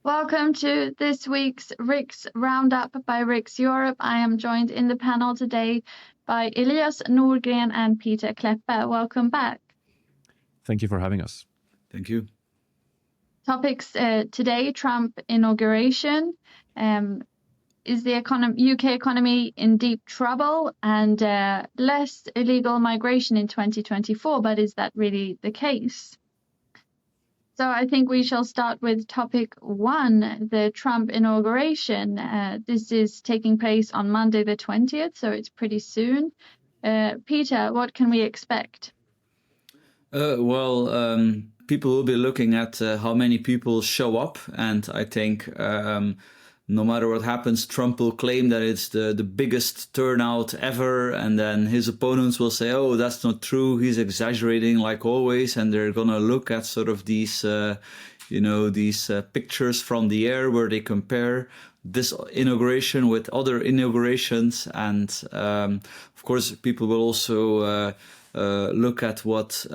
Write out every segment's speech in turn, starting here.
Welcome to this week's Riks Round Up by Riks Europe. I am joined in the panel today by Elias Nordgren and Peter Kleppe. Welcome back. Thank you for having us. Thank you. Topics today, Trump inauguration. Is the UK economy in deep trouble, and less illegal migration in 2024, but is that really the case? So I think we shall start with topic one, the Trump inauguration. This is taking place on Monday the 20th, so it's pretty soon. Peter, what can we expect? People will be looking at how many people show up, and I think no matter what happens, Trump will claim that it's the biggest turnout ever, and then his opponents will say, oh, that's not true, he's exaggerating like always, and they're gonna look at sort of these pictures from the air where they compare this inauguration with other inaugurations, and of course people will also look at what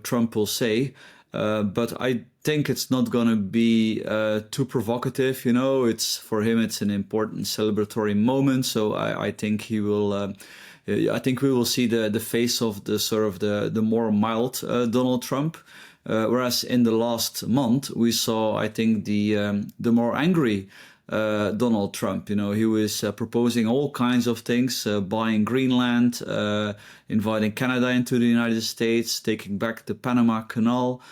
Trump will say. But I think it's not going to be too provocative. It's for him. It's an important celebratory moment. So I think he will. I think we will see the face of the sort of the more mild Donald Trump. Whereas in the last month we saw, I think, the more angry Donald Trump. He was proposing all kinds of things, buying Greenland, inviting Canada into the United States, taking back the Panama Canal.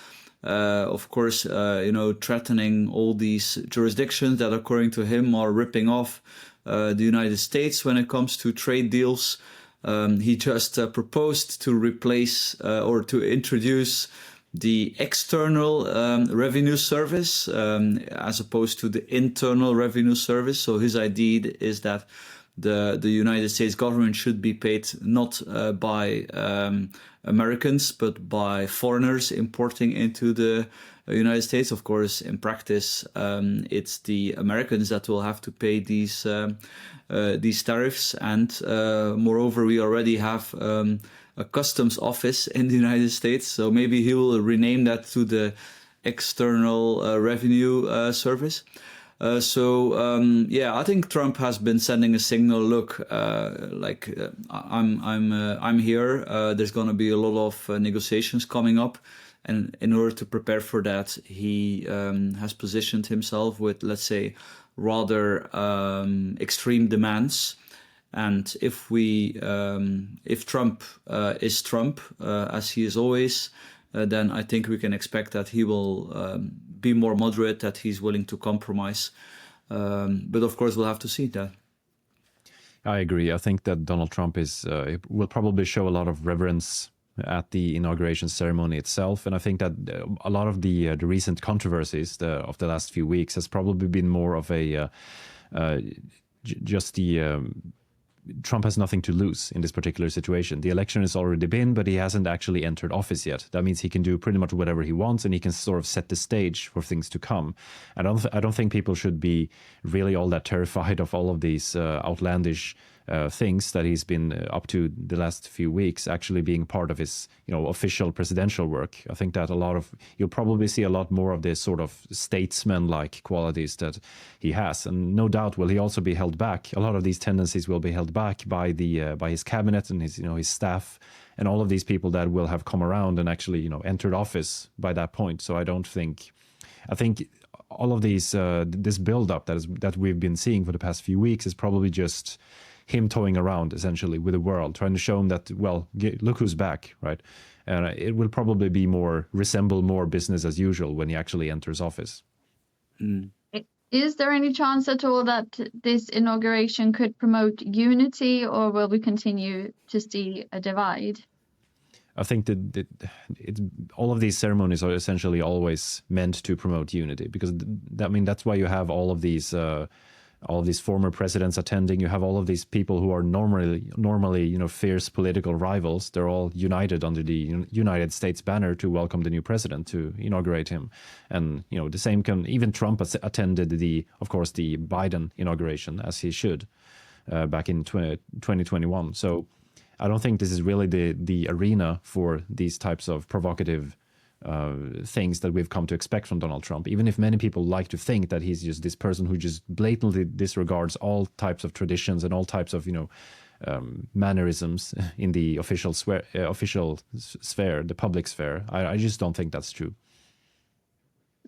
Of course, threatening all these jurisdictions that, according to him, are ripping off the United States when it comes to trade deals. He just proposed to replace or to introduce the external revenue service as opposed to the internal revenue service. So his idea is that the United States government should be paid not by Americans, but by foreigners importing into the United States. Of course, in practice, it's the Americans that will have to pay these tariffs. And moreover, we already have a customs office in the United States. So maybe he will rename that to the external revenue service. I think Trump has been sending a signal. Look, I'm here. There's going to be a lot of negotiations coming up, and in order to prepare for that, he has positioned himself with, let's say, rather extreme demands. And if Trump is Trump, as he is always, then I think we can expect that he will be more moderate, that he's willing to compromise. But of course, we'll have to see that. I agree. I think that Donald Trump will probably show a lot of reverence at the inauguration ceremony itself. And I think that a lot of the recent controversies of the last few weeks has probably been more of Trump has nothing to lose in this particular situation. The election has already been, but he hasn't actually entered office yet. That means he can do pretty much whatever he wants, and he can sort of set the stage for things to come. I don't think people should be really all that terrified of all of these outlandish things that he's been up to the last few weeks actually being part of his official presidential work. I think that you'll probably see a lot more of this sort of statesman-like qualities that he has, and no doubt will he also be held back. A lot of these tendencies will be held back by his cabinet and his staff and all of these people that will have come around and actually entered office by that point. So I think all of these this build-up that we've been seeing for the past few weeks is probably just him toying around essentially with the world, trying to show him that, look who's back, right? And it will probably resemble more business as usual when he actually enters office. Mm. Is there any chance at all that this inauguration could promote unity, or will we continue to see a divide? I think that all of these ceremonies are essentially always meant to promote unity, because that's why you have all of these former presidents attending. You have all of these people who are normally fierce political rivals. They're all united under the United States banner to welcome the new president, to inaugurate him. And the same even Trump attended of course the Biden inauguration, as he should, back in 2021. So I don't think this is really the arena for these types of provocative things that we've come to expect from Donald Trump, even if many people like to think that he's just this person who just blatantly disregards all types of traditions and all types of, mannerisms in the official sphere, the public sphere. I just don't think that's true.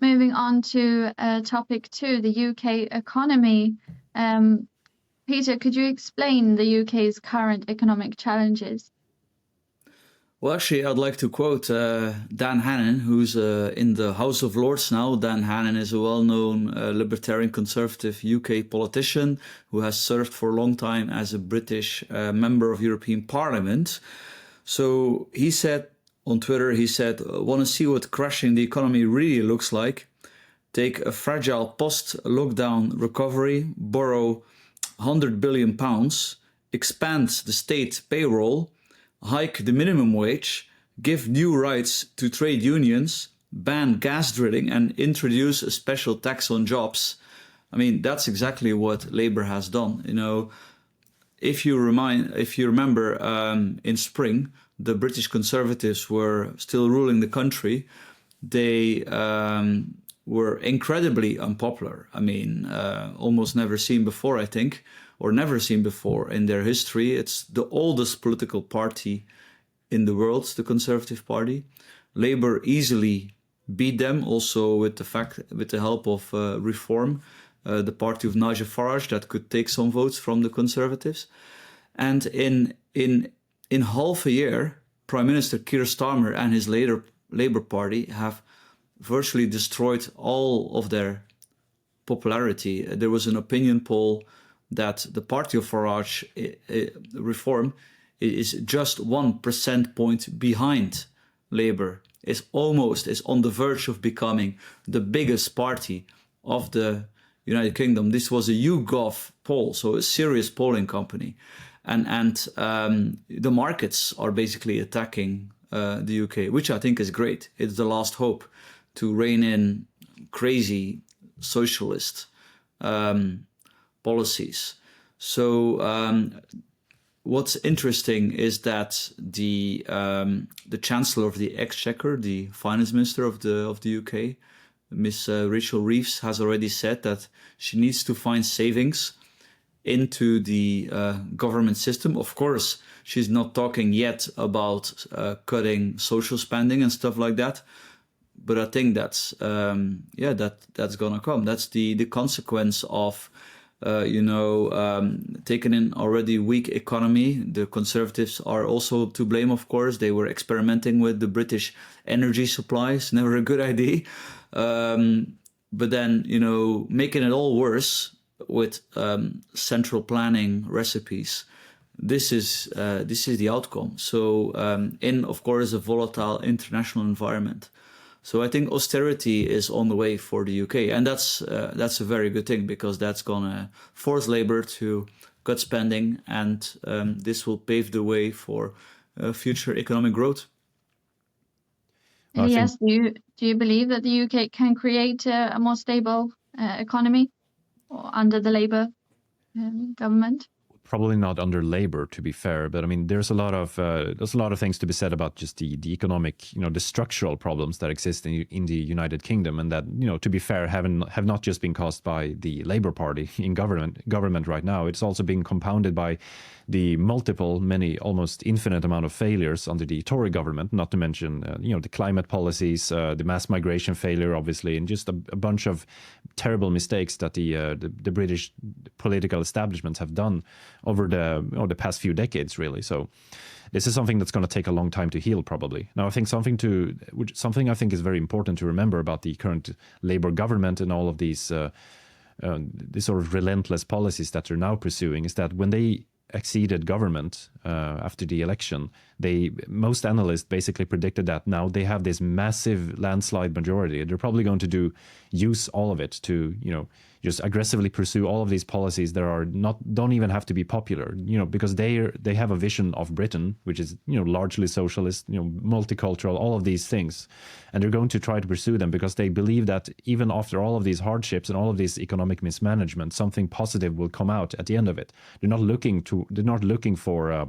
Moving on to topic 2, the UK economy. Peter, could you explain the UK's current economic challenges? Well, actually, I'd like to quote Dan Hannan, who's in the House of Lords now. Dan Hannan is a well-known libertarian conservative UK politician who has served for a long time as a British member of European Parliament. So he said on Twitter, want to see what crashing the economy really looks like? Take a fragile post-lockdown recovery, borrow £100 billion, expand the state payroll, hike the minimum wage, give new rights to trade unions, ban gas drilling, and introduce a special tax on jobs. I mean, that's exactly what Labour has done. If you remember, in spring, the British Conservatives were still ruling the country. They were incredibly unpopular. I mean, almost never seen before, I think, or never seen before in their history. It's the oldest political party in the world, the Conservative Party. Labour easily beat them, also with the help of Reform, the party of Nigel Farage, that could take some votes from the Conservatives. And in half a year, Prime Minister Keir Starmer and his Labour Party have virtually destroyed all of their popularity. There was an opinion poll that the party of Farage, Reform, is just 1 percentage point behind Labour. Is on the verge of becoming the biggest party of the United Kingdom. This was a YouGov poll, so a serious polling company. And the markets are basically attacking the UK, which I think is great. It's the last hope to rein in crazy socialist policies. So what's interesting is that the Chancellor of the Exchequer, the Finance Minister of the UK, Miss Rachel Reeves, has already said that she needs to find savings into the government system. Of course, she's not talking yet about cutting social spending and stuff like that. But I think that's that's gonna come. That's the consequence of taking in already weak economy. The Conservatives are also to blame, of course. They were experimenting with the British energy supplies, never a good idea. But then making it all worse with central planning recipes. This is the outcome. So in, of course, a volatile international environment. So I think austerity is on the way for the UK, and that's a very good thing, because that's gonna force Labour to cut spending, and this will pave the way for future economic growth. Yes, do you believe that the UK can create a more stable economy under the Labour government? Probably not under Labour, to be fair, but I mean, there's a lot of things to be said about just the economic, the structural problems that exist in the United Kingdom, and that, to be fair, have not just been caused by the Labour Party in government right now. It's also being compounded by the many, almost infinite amount of failures under the Tory government, not to mention, the climate policies, the mass migration failure, obviously, and just a bunch of terrible mistakes that the British political establishments have done over the past few decades, really. So this is something that's going to take a long time to heal, probably. Now, I think something I think is very important to remember about the current Labour government and all of these sort of relentless policies that they're now pursuing is that when they acceded government after the election, most analysts basically predicted that now they have this massive landslide majority. They're probably going to use all of it to, just aggressively pursue all of these policies that don't even have to be popular, because they have a vision of Britain, which is, largely socialist, multicultural, all of these things. And they're going to try to pursue them because they believe that even after all of these hardships and all of this economic mismanagement, something positive will come out at the end of it. They're not looking for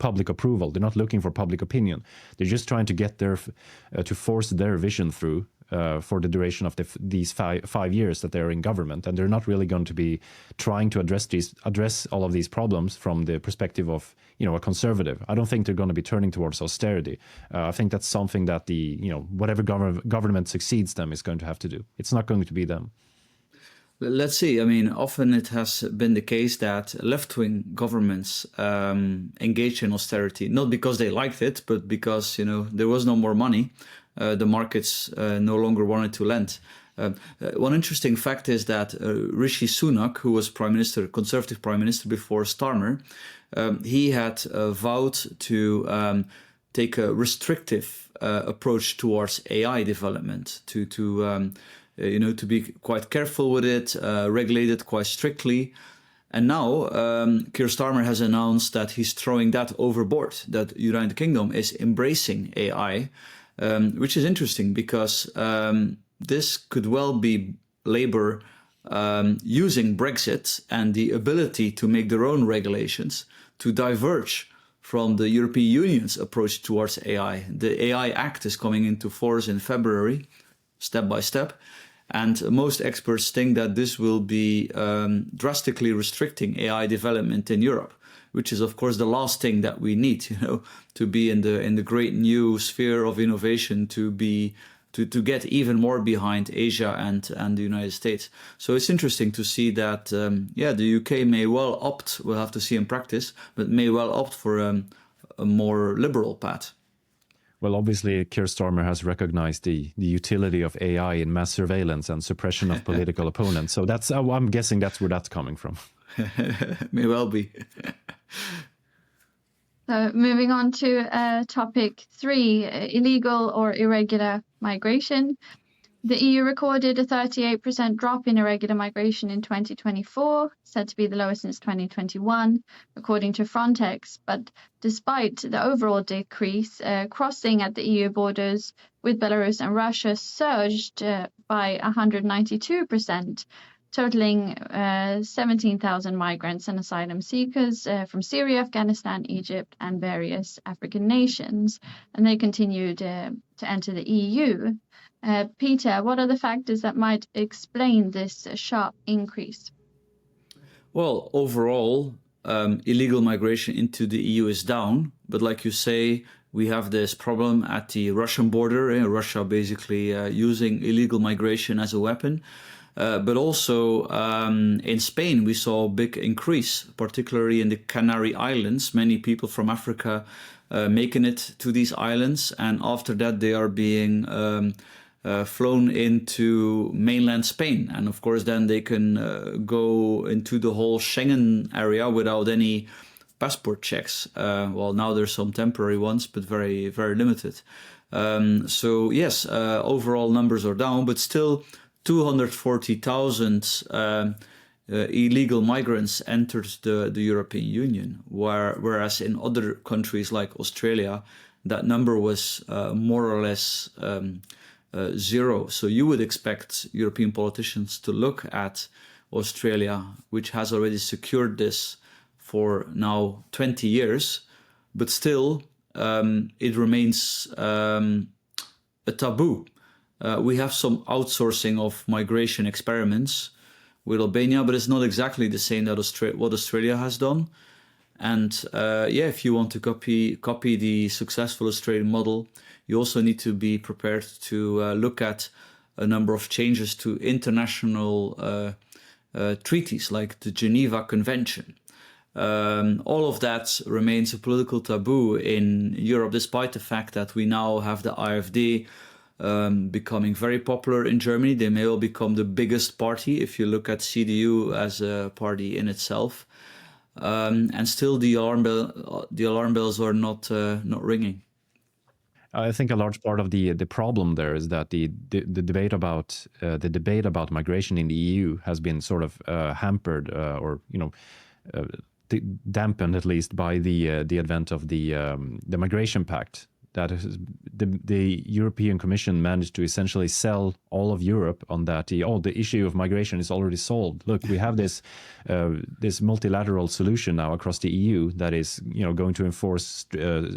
public approval. They're not looking for public opinion. They're just trying to get to force their vision through for the duration of these five years that they're in government, and they're not really going to be trying to address all of these problems from the perspective of a conservative. I don't think they're going to be turning towards austerity. I think that's something that whatever government succeeds them is going to have to do. It's not going to be them. Let's see. I mean, often it has been the case that left-wing governments engage in austerity, not because they liked it, but because there was no more money. The markets no longer wanted to lend. One interesting fact is that Rishi Sunak, who was Conservative Prime Minister before Starmer, he had vowed to take a restrictive approach towards AI development, to be quite careful with it, regulate it quite strictly. And now Keir Starmer has announced that he's throwing that overboard, that United Kingdom is embracing AI, which is interesting because this could well be Labour using Brexit and the ability to make their own regulations to diverge from the European Union's approach towards AI. The AI Act is coming into force in February, step by step. And most experts think that this will be drastically restricting AI development in Europe, which is, of course, the last thing that we need, to be in the great new sphere of innovation, to get even more behind Asia and the United States. So it's interesting to see that, the UK may well opt, we'll have to see in practice, but may well opt for a more liberal path. Well, obviously, Keir Starmer has recognized the utility of AI in mass surveillance and suppression of political opponents. So I'm guessing that's where that's coming from. May well be. So moving on to topic 3, illegal or irregular migration. The EU recorded a 38% drop in irregular migration in 2024, said to be the lowest since 2021, according to Frontex. But despite the overall decrease, crossing at the EU borders with Belarus and Russia surged by 192%, totaling 17,000 migrants and asylum seekers from Syria, Afghanistan, Egypt, and various African nations. And they continued to enter the EU. Peter, what are the factors that might explain this sharp increase? Well, overall, illegal migration into the EU is down. But like you say, we have this problem at the Russian border, Russia basically using illegal migration as a weapon. But also in Spain, we saw a big increase, particularly in the Canary Islands. Many people from Africa making it to these islands. And after that, they are being flown into mainland Spain. And of course, then they can go into the whole Schengen area without any passport checks. Well, now there's some temporary ones, but very, very limited. So yes, overall numbers are down, but still 240,000 illegal migrants entered the European Union, whereas in other countries like Australia, that number was more or less zero. So you would expect European politicians to look at Australia, which has already secured this for now 20 years, but still it remains a taboo. We have some outsourcing of migration experiments with Albania, but it's not exactly the same that what Australia has done. And if you want to copy the successful Australian model, you also need to be prepared to look at a number of changes to international treaties like the Geneva Convention. All of that remains a political taboo in Europe, despite the fact that we now have the AfD becoming very popular in Germany. They may well become the biggest party if you look at CDU as a party in itself. And still the alarm bells are not ringing. I think a large part of the problem there is that the debate about migration in the EU has been sort of hampered or dampened at least by the advent of the Migration Pact, that the European Commission managed to essentially sell all of Europe on that. The issue of migration is already solved. Look, we have this multilateral solution now across the EU that is going to enforce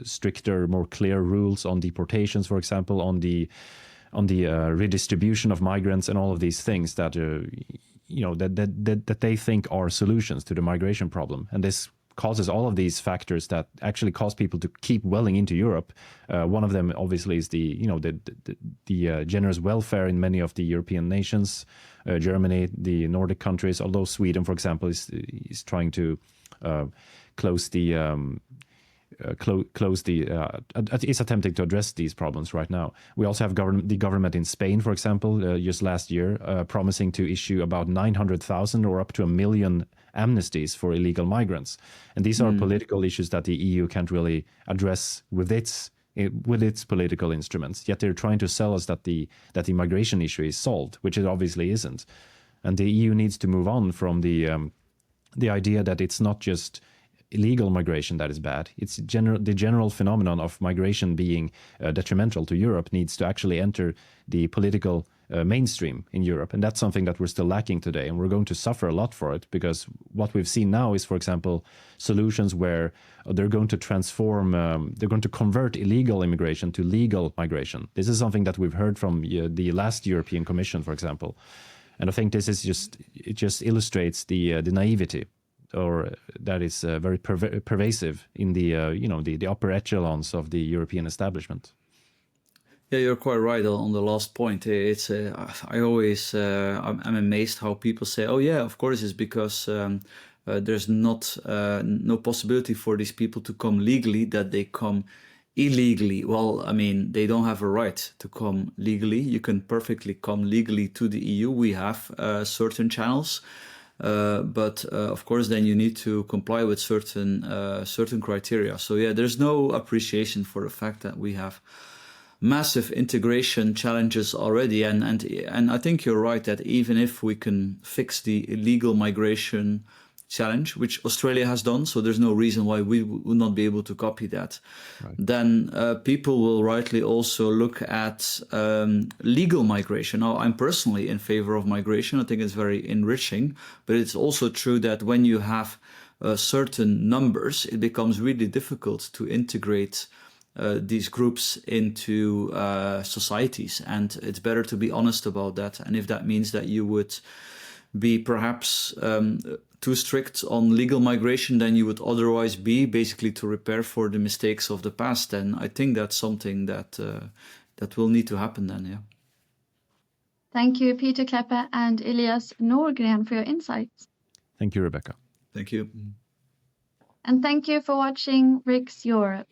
stricter, more clear rules on deportations, for example, on the redistribution of migrants and all of these things that that they think are solutions to the migration problem. And this causes all of these factors that actually cause people to keep welling into Europe. One of them, obviously, is the generous welfare in many of the European nations, Germany, the Nordic countries. Although Sweden, for example, is trying to is attempting to address these problems right now. We also have the government in Spain, for example, just last year, promising to issue about 900,000 or up to 1 million amnesties for illegal migrants. And these are political issues that the EU can't really address with its political instruments. Yet they're trying to sell us that the migration issue is solved, which it obviously isn't. And the EU needs to move on from the idea that it's not just illegal migration that is bad. It's the general phenomenon of migration being detrimental to Europe needs to actually enter the political mainstream in Europe. And that's something that we're still lacking today. And we're going to suffer a lot for it, because what we've seen now is, for example, solutions where they're going to they're going to convert illegal immigration to legal migration. This is something that we've heard from the last European Commission, for example. And I think this is it just illustrates the naivety, or that is very pervasive in the upper echelons of the European establishment. Yeah, you're quite right on the last point. It's I'm amazed how people say, "Oh yeah, of course it's because there's no possibility for these people to come legally, that they come illegally." Well, I mean, they don't have a right to come legally. You can perfectly come legally to the EU. We have certain channels. But of course, then you need to comply with certain criteria. So yeah, there's no appreciation for the fact that we have massive integration challenges already, and I think you're right that even if we can fix the illegal migration challenge, which Australia has done, so there's no reason why we would not be able to copy that. Right. Then people will rightly also look at legal migration. Now, I'm personally in favor of migration. I think it's very enriching, but it's also true that when you have certain numbers, it becomes really difficult to integrate these groups into societies, and it's better to be honest about that. And if that means that you would be perhaps too strict on legal migration than you would otherwise be, basically to repair for the mistakes of the past, then I think that's something that will need to happen then, yeah. Thank you, Peter Kleppe and Elias Norgren, for your insights. Thank you, Rebecca. Thank you. And thank you for watching Riks Europe.